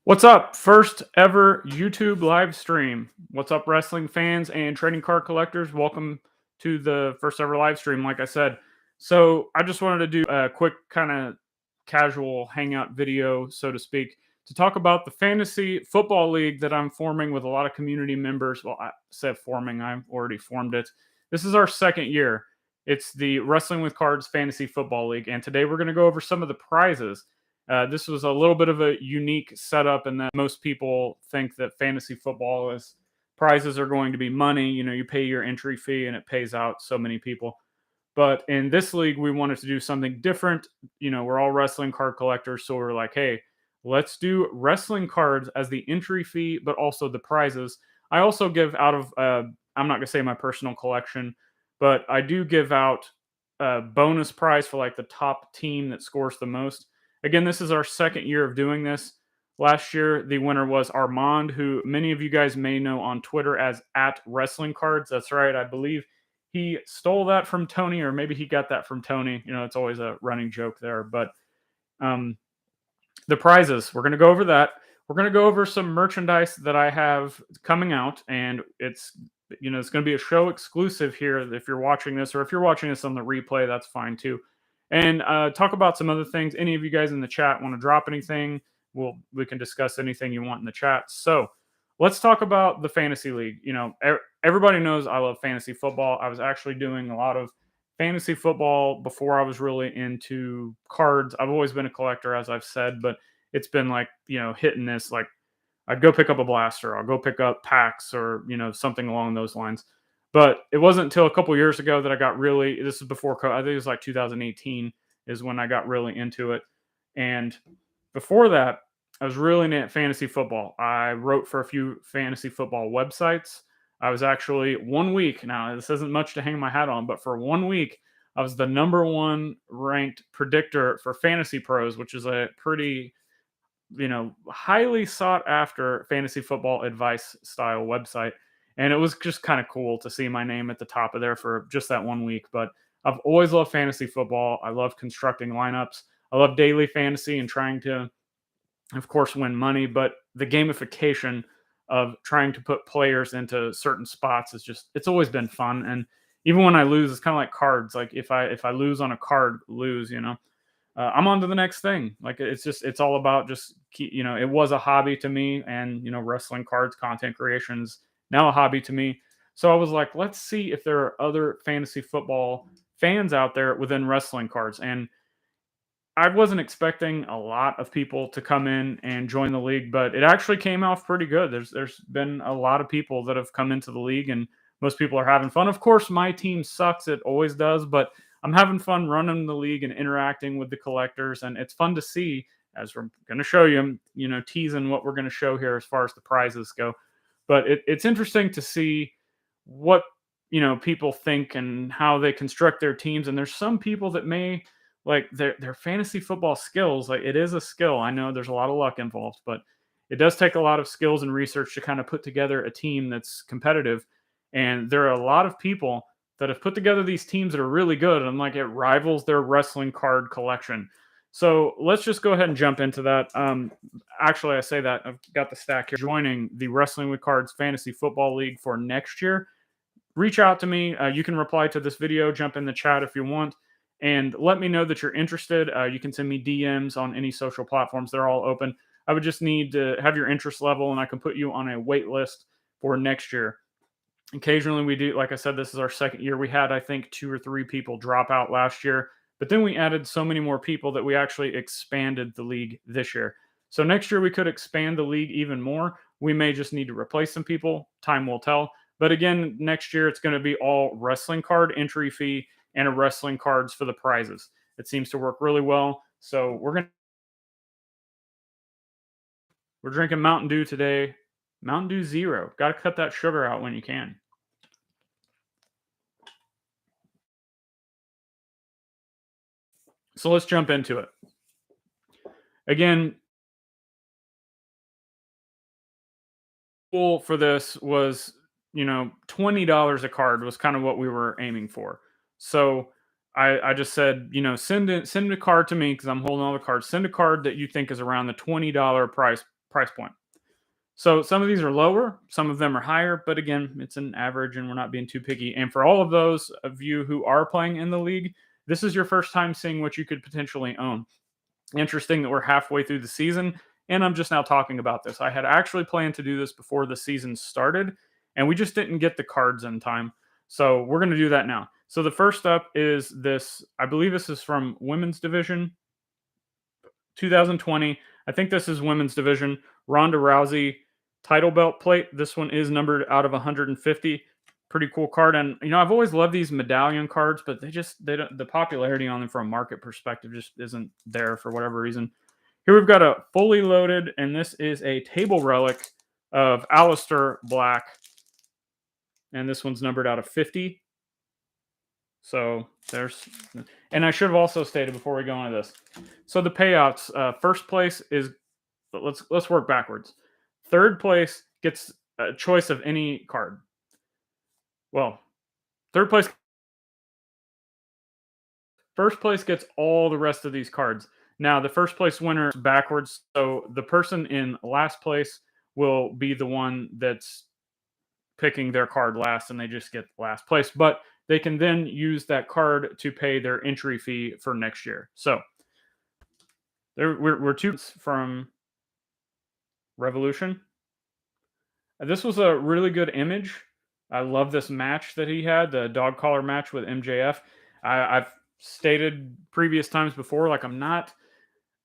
What's up? First ever YouTube live stream. What's up, wrestling fans and trading card collectors? Welcome to the first ever live stream, like I said. So, I just wanted to do a quick kind of casual hangout video, so to speak, to talk about the fantasy football league that I'm forming with a lot of community members. Well, I said forming, I've already formed it. This is our second year. It's the Wrestling with Cards Fantasy Football League, and today we're going to go over some of the prizes. This was a little bit of a unique setup in that most people think that fantasy football is prizes are going to be money. You know, you pay your entry fee and it pays out so many people. But in this league, we wanted to do something different. You know, we're all wrestling card collectors. So we're like, hey, let's do wrestling cards as the entry fee, but also the prizes. I also give out of, I'm not going to say my personal collection, but I do give out a bonus prize for like the top team that scores the most. Again, this is our second year of doing this. Last year, the winner was Armand, who many of you guys may know on Twitter as at Wrestling Cards. That's right. I believe he stole that from Tony, or maybe he got that from Tony. You know, it's always a running joke there. But um, the prizes, we're going to go over that. We're going to go over some merchandise that I have coming out, and it's it's going to be a show exclusive here. If you're watching this, or if you're watching this on the replay, that's fine too. And talk about some other things. Any of you guys in the chat want to drop anything? We can discuss anything you want in the chat. So let's talk about the fantasy league. You know, everybody knows I love fantasy football. I was actually doing a lot of fantasy football before I was really into cards. I've always been a collector, as I've said, but it's been like, hit and miss. Like I'd go pick up a blaster, I'll go pick up packs or, something along those lines. But it wasn't until a couple years ago that I got really, this is before, I think it was like 2018 is when I got really into it. And before that, I was really into fantasy football. I wrote for a few fantasy football websites. I was actually 1 week. Now, this isn't much to hang my hat on, but for 1 week, I was the number one ranked predictor for Fantasy Pros, which is a pretty, highly sought after fantasy football advice style website. And it was just kind of cool to see my name at the top of there for just that 1 week. But I've always loved fantasy football. I love constructing lineups. I love daily fantasy and trying to, of course, win money, but the gamification of trying to put players into certain spots is just, it's always been fun. And even when I lose, it's kind of like cards. Like if I lose on a card, I'm on to the next thing. Like it's all about just it was a hobby to me, and wrestling cards content creations now a hobby to me. So I was like, let's see if there are other fantasy football fans out there within wrestling cards. And I wasn't expecting a lot of people to come in and join the league, but it actually came off pretty good. There's been a lot of people that have come into the league, and most people are having fun. Of course, my team sucks; it always does, but I'm having fun running the league and interacting with the collectors, and it's fun to see. As we're going to show you, teasing what we're going to show here as far as the prizes go. But it's interesting to see what people think and how they construct their teams. And there's some people that may like their fantasy football skills. Like it is a skill. I know there's a lot of luck involved, but it does take a lot of skills and research to kind of put together a team that's competitive. And there are a lot of people that have put together these teams that are really good, and like it rivals their wrestling card collection. So let's just go ahead and jump into that. Actually, I say that I've got the stack here. Joining the Wrestling with Cards Fantasy Football League for next year, reach out to me. You can reply to this video, jump in the chat if you want, and let me know that you're interested. You can send me DMs on any social platforms. They're all open. I would just need to have your interest level, and I can put you on a wait list for next year. Occasionally we do, like I said, this is our second year. We had, I think, 2 or 3 people drop out last year, but then we added so many more people that we actually expanded the league this year. So next year we could expand the league even more. We may just need to replace some people. Time will tell. But again, next year it's going to be all wrestling card entry fee and a wrestling cards for the prizes. It seems to work really well. So we're drinking Mountain Dew today. Mountain Dew Zero. Got to cut that sugar out when you can. So let's jump into it. Again, goal for this was, $20 a card was kind of what we were aiming for. So I just said, send a card to me because I'm holding all the cards. Send a card that you think is around the $20 price price point. So some of these are lower, some of them are higher, but again, it's an average and we're not being too picky. And for all of those of you who are playing in the league, this is your first time seeing what you could potentially own. Interesting that we're halfway through the season and I'm just now talking about this. I had actually planned to do this before the season started and we just didn't get the cards in time. So we're going to do that now. So the first up is this, I believe this is from women's division 2020. I think this is women's division. Ronda Rousey title belt plate. This one is numbered out of 150. Pretty cool card. And I've always loved these medallion cards, but they don't, the popularity on them from a market perspective just isn't there for whatever reason. Here we've got a fully loaded, and this is a table relic of Aleister Black. And this one's numbered out of 50. So and I should have also stated before we go into this. So the payouts, first place is, let's work backwards. Third place gets a choice of any card. Well, first place gets all the rest of these cards. Now the first place winner is backwards. So the person in last place will be the one that's picking their card last and they just get last place. But they can then use that card to pay their entry fee for next year. So we're two from Revolution. This was a really good image. I love this match that he had, the dog collar match with MJF. I've stated previous times before, like I'm not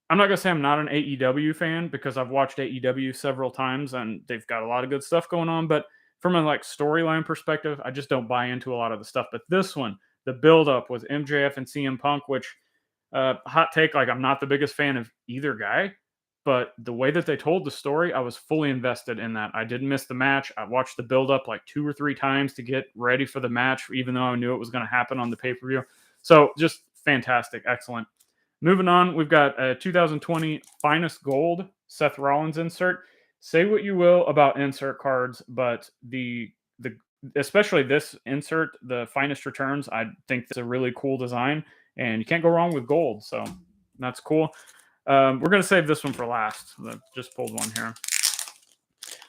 going to say I'm not an AEW fan because I've watched AEW several times and they've got a lot of good stuff going on. But from a storyline perspective, I just don't buy into a lot of the stuff. But this one, the build-up was MJF and CM Punk, which, hot take, I'm not the biggest fan of either guy. But the way that they told the story, I was fully invested in that. I didn't miss the match. I watched the build-up 2 or 3 times to get ready for the match, even though I knew it was going to happen on the pay-per-view. So just fantastic. Excellent. Moving on, we've got a 2020 Finest Gold Seth Rollins insert. Say what you will about insert cards, but the especially this insert, the Finest Returns, I think it's a really cool design, and you can't go wrong with gold. So that's cool. We're going to save this one for last. I just pulled one here.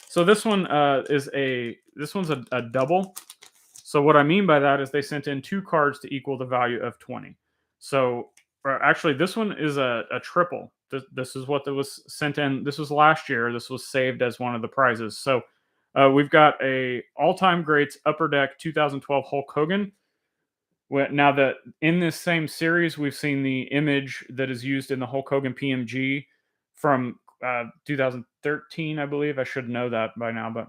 So this one is this one's a double. So what I mean by that is they sent in 2 cards to equal the value of 20. So actually, this one is a triple. This is what was sent in. This was last year. This was saved as one of the prizes. So we've got a all-time greats Upper Deck 2012 Hulk Hogan. Now that in this same series, we've seen the image that is used in the Hulk Hogan PMG from 2013, I believe. I should know that by now, but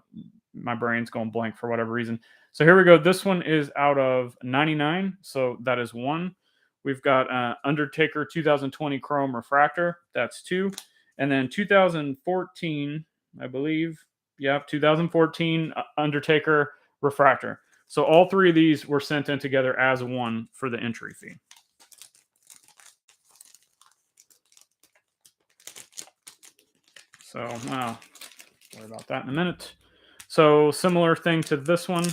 my brain's going blank for whatever reason. So here we go. This one is out of 99. So that is 1. We've got Undertaker 2020 Chrome Refractor. That's 2. And then 2014, I believe. Yeah, 2014 Undertaker Refractor. So all 3 of these were sent in together as one for the entry fee. So, worry about that in a minute. So similar thing to this one.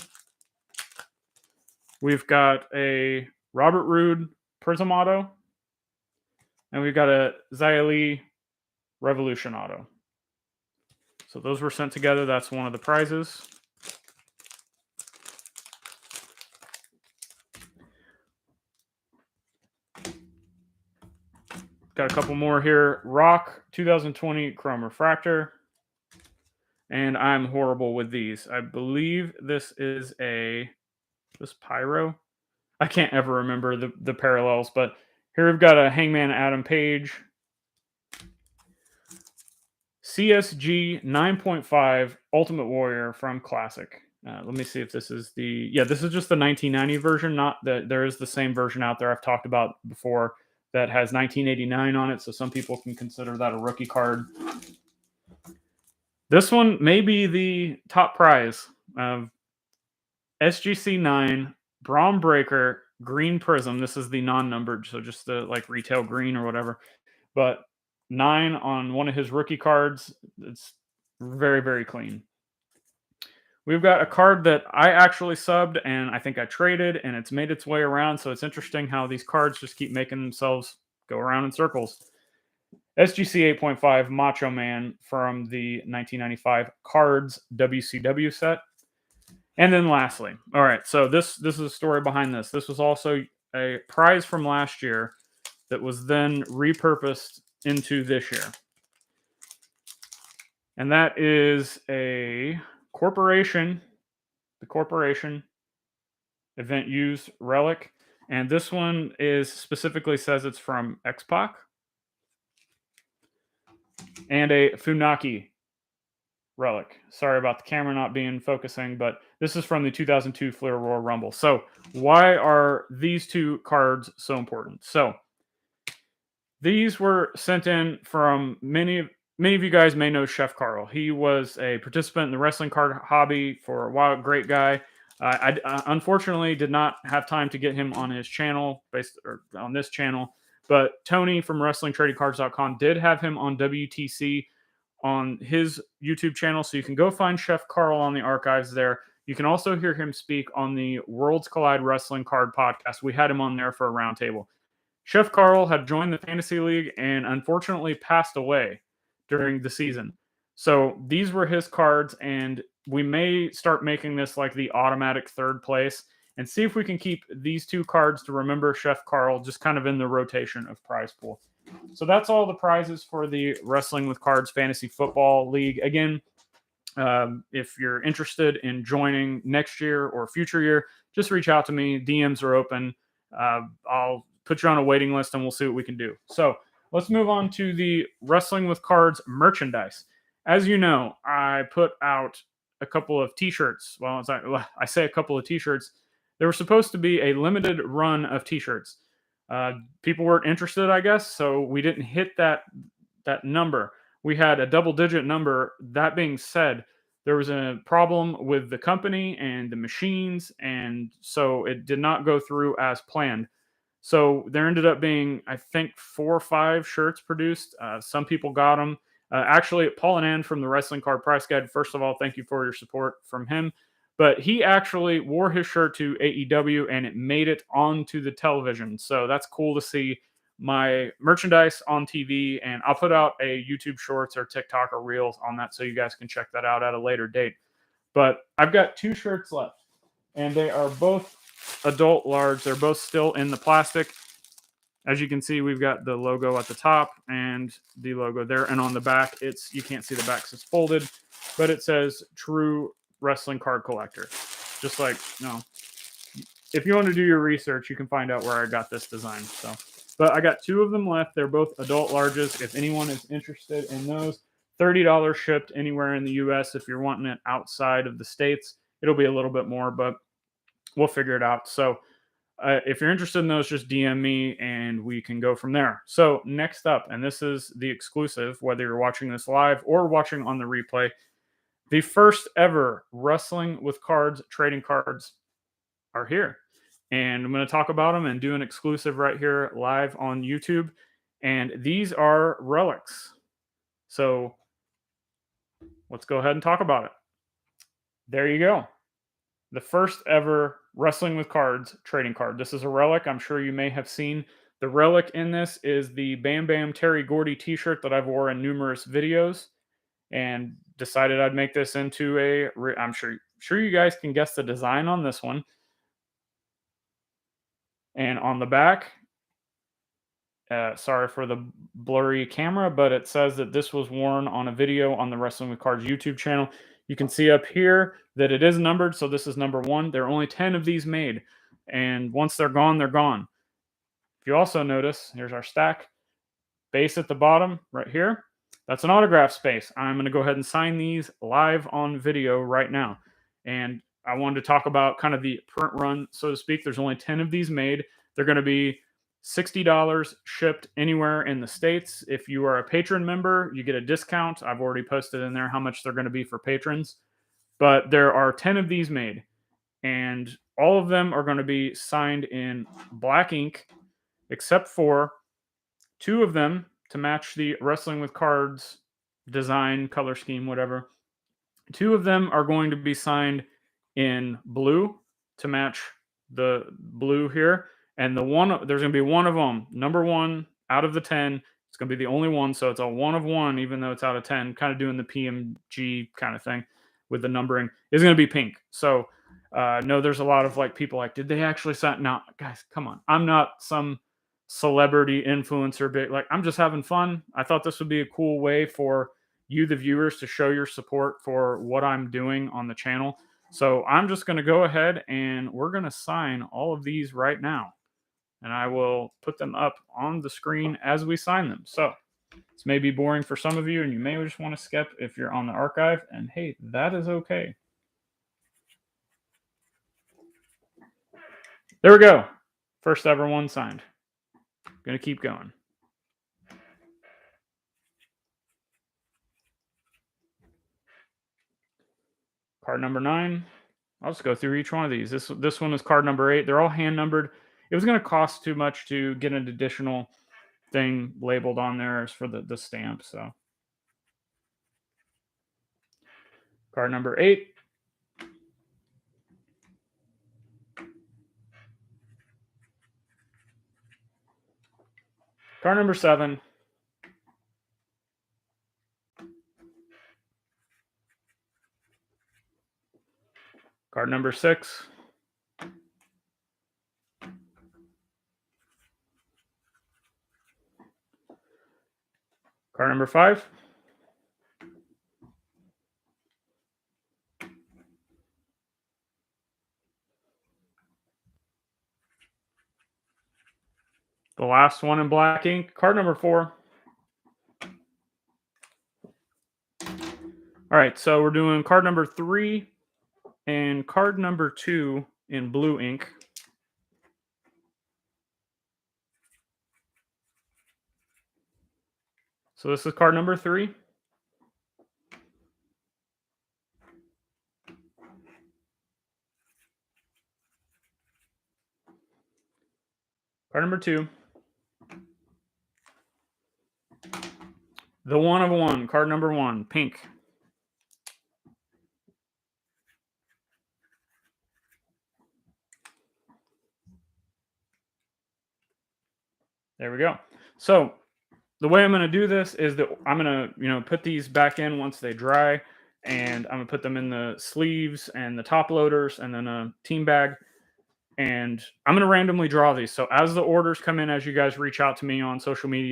We've got a Robert Roode Prism Auto. And we've got a Xia Li Revolution Auto. So those were sent together. That's one of the prizes. Got a couple more here. Rock 2020 Chrome Refractor. And I'm horrible with these. I believe this is this Pyro. I can't ever remember the parallels, but here we've got a Hangman Adam Page. CSG 9.5 Ultimate Warrior from Classic. Let me see if this is this is just the 1990 version. Not that there is the same version out there I've talked about before that has 1989 on it, so some people can consider that a rookie card. This one may be the top prize of SGC 9 Braun Breaker Green Prism. This is the non-numbered, so just the retail green or whatever. But 9 on one of his rookie cards. It's very, very clean. We've got a card that I actually subbed and I think I traded and it's made its way around. So it's interesting how these cards just keep making themselves go around in circles. SGC 8.5 Macho Man from the 1995 Cards WCW set. And then lastly, all right, so this is a story behind this. This was also a prize from last year that was then repurposed into this year. And that is a corporation, the corporation event used relic. And this one is specifically says it's from X-Pac and a Funaki relic. Sorry about the camera not being focusing, but this is from the 2002 Flair Royal Rumble. So why are these two cards so important? So these were sent in from many of you guys may know Chef Carl. He was a participant in the wrestling card hobby for a while. Great guy. I unfortunately did not have time to get him on his channel, on this channel. But Tony from WrestlingTradingCards.com did have him on WTC on his YouTube channel, so you can go find Chef Carl on the archives there. You can also hear him speak on the Worlds Collide Wrestling Card podcast. We had him on there for a roundtable. Chef Carl had joined the Fantasy League and unfortunately passed away during the season. So these were his cards, and we may start making this like the automatic third place and see if we can keep these two cards to remember Chef Carl just kind of in the rotation of prize pool. So that's all the prizes for the Wrestling with Cards Fantasy Football League. Again, if you're interested in joining next year or future year, just reach out to me. DMs are open. I'll put you on a waiting list and we'll see what we can do. So let's move on to the Wrestling with Cards merchandise. As you know, I put out a couple of t-shirts. Well, I say a couple of t-shirts. There was supposed to be a limited run of t-shirts. People weren't interested, I guess, so we didn't hit that number. We had a double-digit number. That being said, there was a problem with the company and the machines, and so it did not go through as planned. So there ended up being, I think, 4 or 5 shirts produced. Some people got them. Actually, Paul and Anand from the Wrestling Card Price Guide, first of all, thank you for your support from him. But he actually wore his shirt to AEW, and it made it onto the television. So that's cool to see my merchandise on TV, and I'll put out a YouTube Shorts or TikTok or Reels on that so you guys can check that out at a later date. But I've got 2 shirts left, and they are both adult large. They're both still in the plastic. As you can see, we've got the logo at the top and the logo there, and on the back, you can't see the back because it's folded, but it says True Wrestling Card Collector. Just like, if you want to do your research, you can find out where I got this design. So, but I got 2 of them left. They're both adult larges. If anyone is interested in those, $30 shipped anywhere in the US. If you're wanting it outside of the States, it'll be a little bit more, but we'll figure it out. So if you're interested in those, just DM me and we can go from there. So next up, and this is the exclusive, whether you're watching this live or watching on the replay, the first ever Wrestling with Cards trading cards are here. And I'm going to talk about them and do an exclusive right here live on YouTube. And these are relics. So let's go ahead and talk about it. There you go. The first ever Wrestling with Cards trading card. This is a relic. I'm sure you may have seen. The relic in this is the Bam Bam Terry Gordy t-shirt that I've wore in numerous videos, and decided I'd make this into I'm sure you guys can guess the design on this one. And on the back, sorry for the blurry camera, but it says that this was worn on a video on the Wrestling with Cards YouTube channel. You can see up here that it is numbered, so this is number 1. There are only 10 of these made, and once they're gone, they're gone. If you also notice, here's our stack. Base at the bottom, right here. That's an autograph space. I'm going to go ahead and sign these live on video right now. And I wanted to talk about kind of the print run, so to speak. There's only 10 of these made. They're going to be $60 shipped anywhere in the States. If you are a patron member, you get a discount. I've already posted in there how much they're going to be for patrons. But there are 10 of these made, and all of them are going to be signed in black ink, except for 2 of them to match the Wrestling with Cards design, color scheme, whatever. 2 of them are going to be signed in blue to match the blue here. And there's going to be one of them, number 1 out of the 10. It's going to be the only one. So it's a 1 of 1, even though it's out of 10, kind of doing the PMG kind of thing with the numbering. Is going to be pink. So no, there's a lot of like people like, did they actually sign? No, guys, come on. I'm not some celebrity influencer bit. Like, I'm just having fun. I thought this would be a cool way for you, the viewers, to show your support for what I'm doing on the channel. So I'm just going to go ahead and we're going to sign all of these right now. And I will put them up on the screen as we sign them. So this may be boring for some of you, and you may just want to skip if you're on the archive. And hey, that is okay. There we go. First ever one signed. Gonna keep going. Card number 9. I'll just go through each one of these. This one is card number 8. They're all hand numbered. It was going to cost too much to get an additional thing labeled on there as for the stamp. So card number 8. Card number 7. Card number 6. Card number 5. The last one in black ink. Card number 4. All right, so we're doing card number 3 and card number 2 in blue ink. So this is card number 3. Card number 2. The 1 of 1, card number 1, pink. There we go. So the way I'm going to do this is that I'm going to, put these back in once they dry, and I'm going to put them in the sleeves and the top loaders and then a team bag. And I'm going to randomly draw these. So as the orders come in, as you guys reach out to me on social media,